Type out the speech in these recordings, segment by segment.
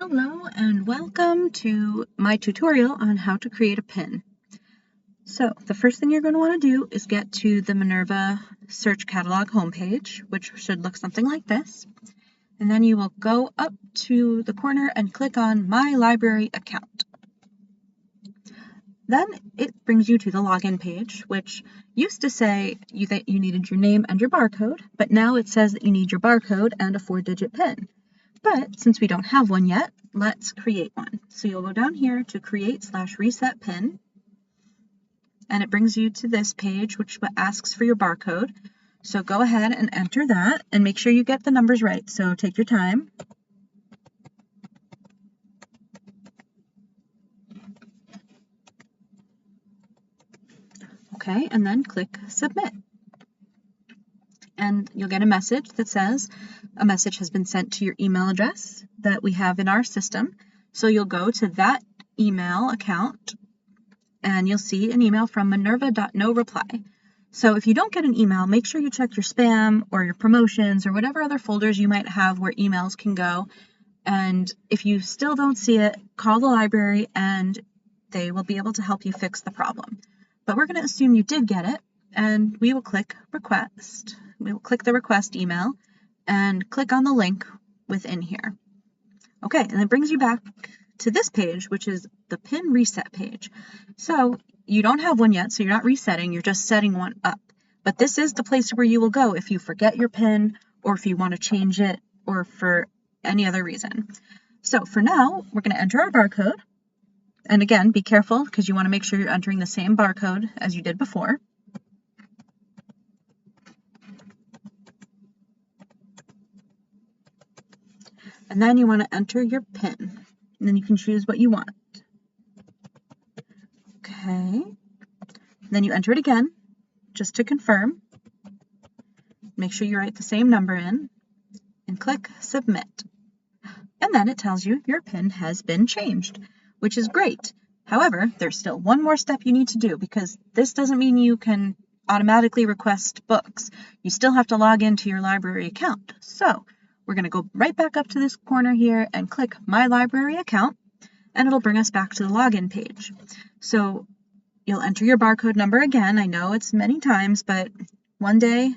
Hello and welcome to my tutorial on how to create a pin. So the first thing you're going to want to do is get to the Minerva Search Catalog homepage, which should look something like this. And then you will go up to the corner and click on My Library Account. Then it brings you to the login page, which used to say that you needed your name and your barcode, but now it says that you need your barcode and a 4-digit PIN. But since we don't have one yet, let's create one. So you'll go down here to create/reset PIN, and it brings you to this page, which asks for your barcode. So go ahead and enter that and make sure you get the numbers right. So take your time. Okay, and then click submit. And you'll get a message that says a message has been sent to your email address that we have in our system. So you'll go to that email account and you'll see an email from minerva.noreply. So if you don't get an email, make sure you check your spam or your promotions or whatever other folders you might have where emails can go. And if you still don't see it, call the library and they will be able to help you fix the problem. But we're going to assume you did get it, and we will click request. We will click the request email and click on the link within here. Okay, and it brings you back to this page, which is the PIN reset page. So you don't have one yet, so you're not resetting, you're just setting one up. But this is the place where you will go if you forget your PIN or if you want to change it or for any other reason. So for now, we're going to enter our barcode. And again, be careful because you want to make sure you're entering the same barcode as you did before. And then you want to enter your PIN. And then you can choose what you want. Okay. Then you enter it again, just to confirm. Make sure you write the same number in, and click submit. And then it tells you your PIN has been changed, which is great. However, there's still one more step you need to do because this doesn't mean you can automatically request books. You still have to log into your library account. So we're going to go right back up to this corner here and click My Library Account, and it'll bring us back to the login page. So you'll enter your barcode number again. I know it's many times, but one day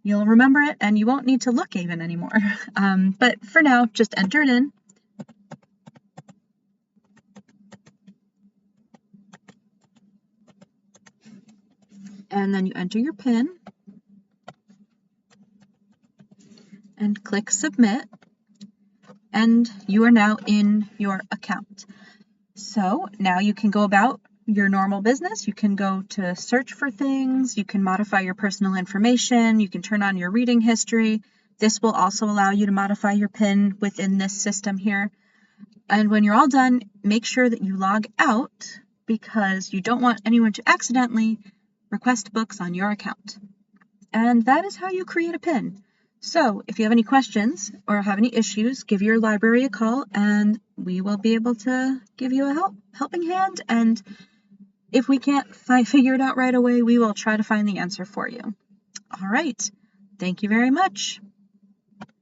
you'll remember it and you won't need to look even anymore. But for now, just enter it in. And then you enter your PIN and click submit, and you are now in your account. So now you can go about your normal business. You can go to search for things, you can modify your personal information, you can turn on your reading history. This will also allow you to modify your PIN within this system here. And when you're all done, make sure that you log out because you don't want anyone to accidentally request books on your account. And that is how you create a PIN. So if you have any questions or have any issues, give your library a call and we will be able to give you a helping hand. And if we can't figure it out right away, we will try to find the answer for you. All right. Thank you very much.